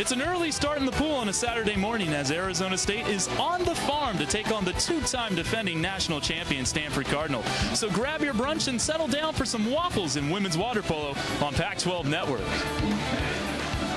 It's an early start in the pool on a Saturday morning as Arizona State is on the farm to take on the two-time defending national champion Stanford Cardinal. So grab your brunch and settle down for some waffles in women's water polo on Pac-12 Network.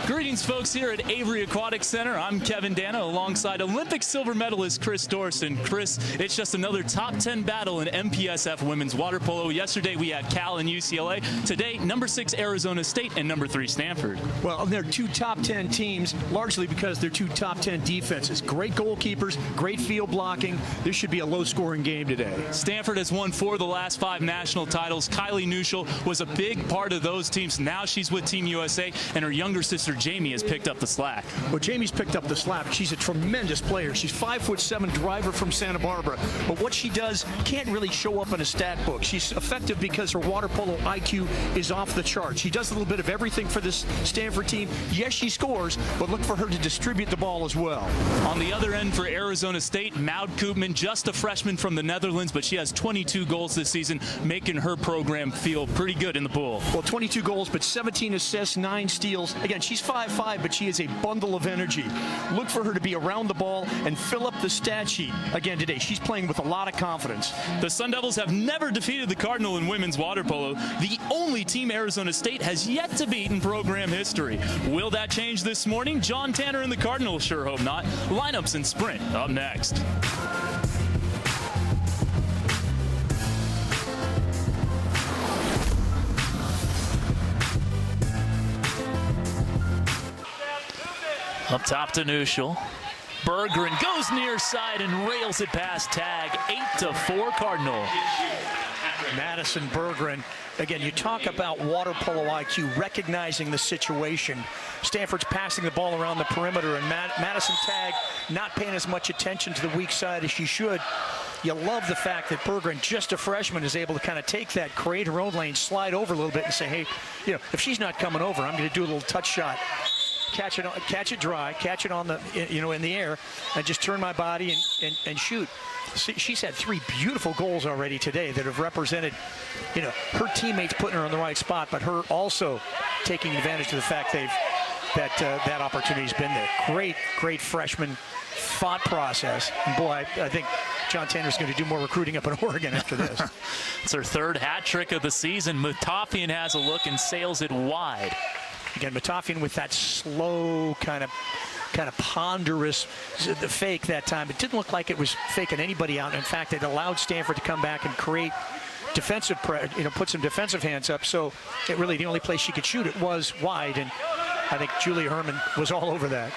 Greetings, folks, here at Avery Aquatic Center. I'm Kevin Dana alongside Olympic silver medalist Chris Dorson. Chris, it's just another top 10 battle in MPSF women's water polo. Yesterday we had Cal and UCLA. Today, number 6 Arizona State and number 3 Stanford. Well, they're two top 10 teams, largely because they're two top 10 defenses. Great goalkeepers, great field blocking. This should be a low-scoring game today. Stanford has won 4 of the last 5 national titles. Kylie Nuschel was a big part of those teams. Now she's with Team USA, and her younger sister Jamie has picked up the slack. Well, Jamie's picked up the slack. She's a tremendous player. She's 5'7" driver from Santa Barbara. But what she does can't really show up in a stat book. She's effective because her water polo IQ is off the chart. She does a little bit of everything for this Stanford team. Yes, she scores, but look for her to distribute the ball as well. On the other end for Arizona State, Maud Koopman, just a freshman from the Netherlands, but she has 22 goals this season, making her program feel pretty good in the pool. Well, 22 goals, but 17 assists, 9 steals. Again, she's 5'5", but she is a bundle of energy. Look for her to be around the ball and fill up the stat sheet. Again, today, she's playing with a lot of confidence. The Sun Devils have never defeated the Cardinal in women's water polo, the only team Arizona State has yet to beat in program history. Will that change this morning? John Tanner and the Cardinals sure hope not. Lineups and sprint up next. Up top to Nuschel. Berggren goes near side and rails it past Tag. 8-4 Cardinal. Madison Berggren. Again, you talk about water polo IQ, recognizing the situation. Stanford's passing the ball around the perimeter, and Madison Tag not paying as much attention to the weak side as she should. You love the fact that Berggren, just a freshman, is able to kind of take that, create her own lane, slide over a little bit, and say, hey, if she's not coming over, I'm going to do a little touch shot. Catch it dry, catch it on the, in the air, and just turn my body and shoot. She's had 3 beautiful goals already today that have represented, her teammates putting her on the right spot, but her also taking advantage of the fact that opportunity's been there. Great freshman thought process. And boy, I think John Tanner's going to do more recruiting up in Oregon after this. It's her 3rd hat trick of the season. Mutafian has a look and sails it wide. Again, Mutafian with that slow, kind of ponderous fake that time. It didn't look like it was faking anybody out. In fact, it allowed Stanford to come back and create defensive, put some defensive hands up. So it really, the only place she could shoot it was wide, and I think Julia Herman was all over that.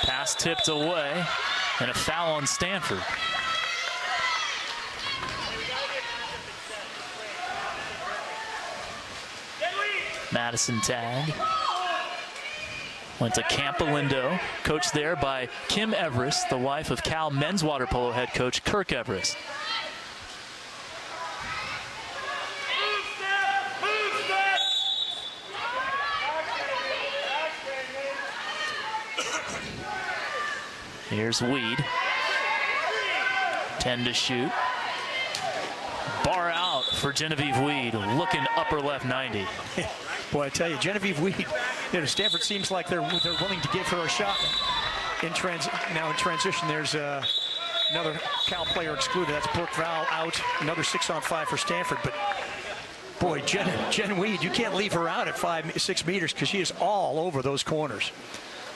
Pass tipped away, and a foul on Stanford. Madison Tag went to Campolindo, coached there by Kim Everest, the wife of Cal men's water polo head coach Kirk Everest. Here's Weed. 10 to shoot. Bar out for Genevieve Weed, looking upper left 90. Boy, I tell you, Genevieve Weed, Stanford seems like they're willing to give her a shot. Now in transition, there's another Cal player excluded. That's Brooke Val out. Another 6-on-5 for Stanford. But boy, Jen Weed, you can't leave her out at 5-6 meters because she is all over those corners.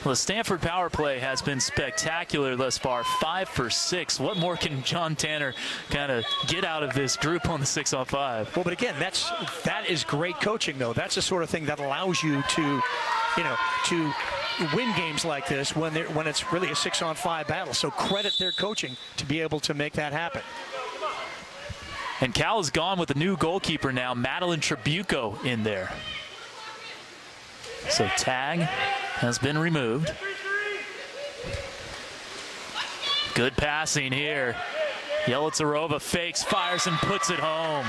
Well, the Stanford power play has been spectacular thus far, 5 for 6. What more can John Tanner kind of get out of this group on the 6-on-5? Well, but again, that is great coaching, though. That's the sort of thing that allows you to, to win games like this when it's really a 6-on-5 battle. So credit their coaching to be able to make that happen. And Cal is gone with a new goalkeeper now, Madeline Tribuco in there. So Tag has been removed. Good passing here. Yelitsarova fakes, fires, and puts it home.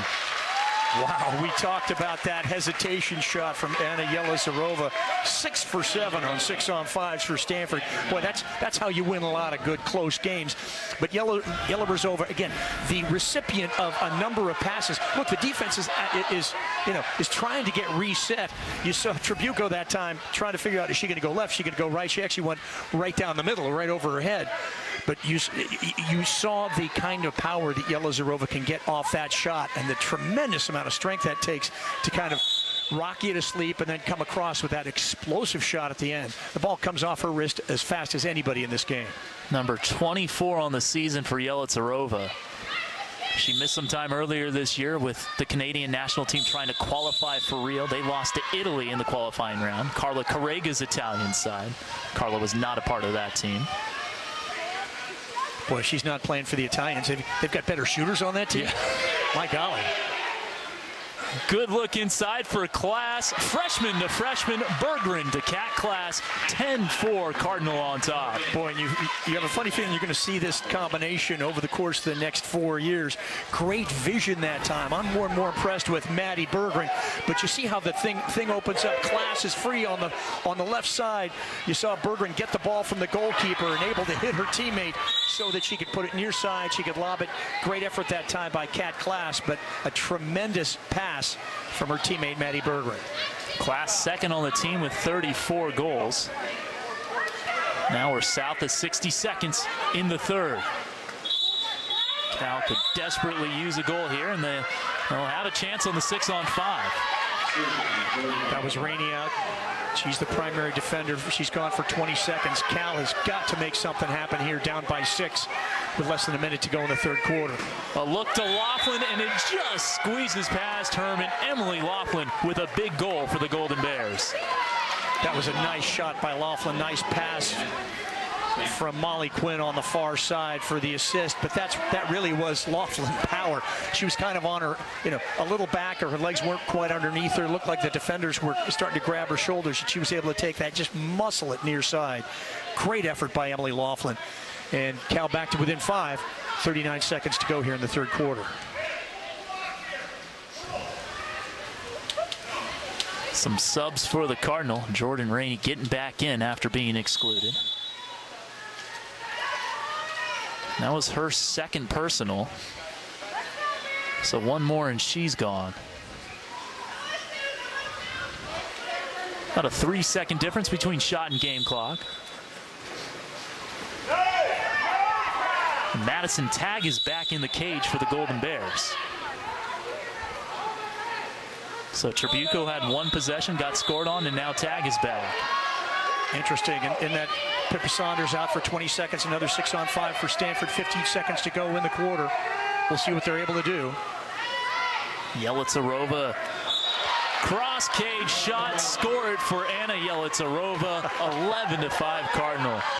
Wow, we talked about that hesitation shot from Anna Yelizarova. 6 for 7 on 6-on-5s for Stanford. Boy, that's how you win a lot of good close games. But Yelizarova, again, the recipient of a number of passes. Look, the defense is trying to get reset. You saw Tribuco that time trying to figure out, is she going to go left? Is she going to go right? She actually went right down the middle, right over her head. But you saw the kind of power that Yelizarova can get off that shot and the tremendous amount of strength that takes to kind of rock you to sleep and then come across with that explosive shot at the end. The ball comes off her wrist as fast as anybody in this game. Number 24 on the season for Yelizarova. She missed some time earlier this year with the Canadian national team trying to qualify for Rio. They lost to Italy in the qualifying round. Carla Carrega's Italian side. Carla was not a part of that team. Boy, she's not playing for the Italians. They've got better shooters on that team. Yeah. My golly. Good look inside for Class. Freshman to freshman. Berggren to Cat Class. 10-4 Cardinal on top. Boy, and you have a funny feeling you're going to see this combination over the course of the next 4 years. Great vision that time. I'm more and more impressed with Maddie Berggren. But you see how the thing opens up. Class is free on the left side. You saw Berggren get the ball from the goalkeeper and able to hit her teammate so that she could put it near side. She could lob it. Great effort that time by Cat Class, but a tremendous pass from her teammate Maddie Berggren. Class second on the team with 34 goals. Now we're south of 60 seconds in the third. Cal could desperately use a goal here, and they'll have a chance on the 6-on-5. That was Rainey out. She's the primary defender. She's gone for 20 seconds. Cal has got to make something happen here, down by 6 with less than a minute to go in the third quarter. A look to Laughlin, and it just squeezes past Herman. Emily Laughlin with a big goal for the Golden Bears. That was a nice shot by Laughlin. Nice pass from Molly Quinn on the far side for the assist, but that really was Laughlin power. She was kind of on her, a little back, or her legs weren't quite underneath her. It looked like the defenders were starting to grab her shoulders, and she was able to take that, just muscle it near side. Great effort by Emily Laughlin. And Cal back to within 5, 39 seconds to go here in the third quarter. Some subs for the Cardinal. Jordan Rainey getting back in after being excluded. That was her second personal. So one more and she's gone. About a 3-second difference between shot and game clock. Madison Tagg is back in the cage for the Golden Bears. So Tribuco had one possession, got scored on, and now Tagg is back. Interesting. In that Pippa Saunders out for 20 seconds, another 6-on-5 for Stanford, 15 seconds to go in the quarter. We'll see what they're able to do. Yelizarova, cross cage shot, scored for Anna Yelizarova, 11-5 Cardinal.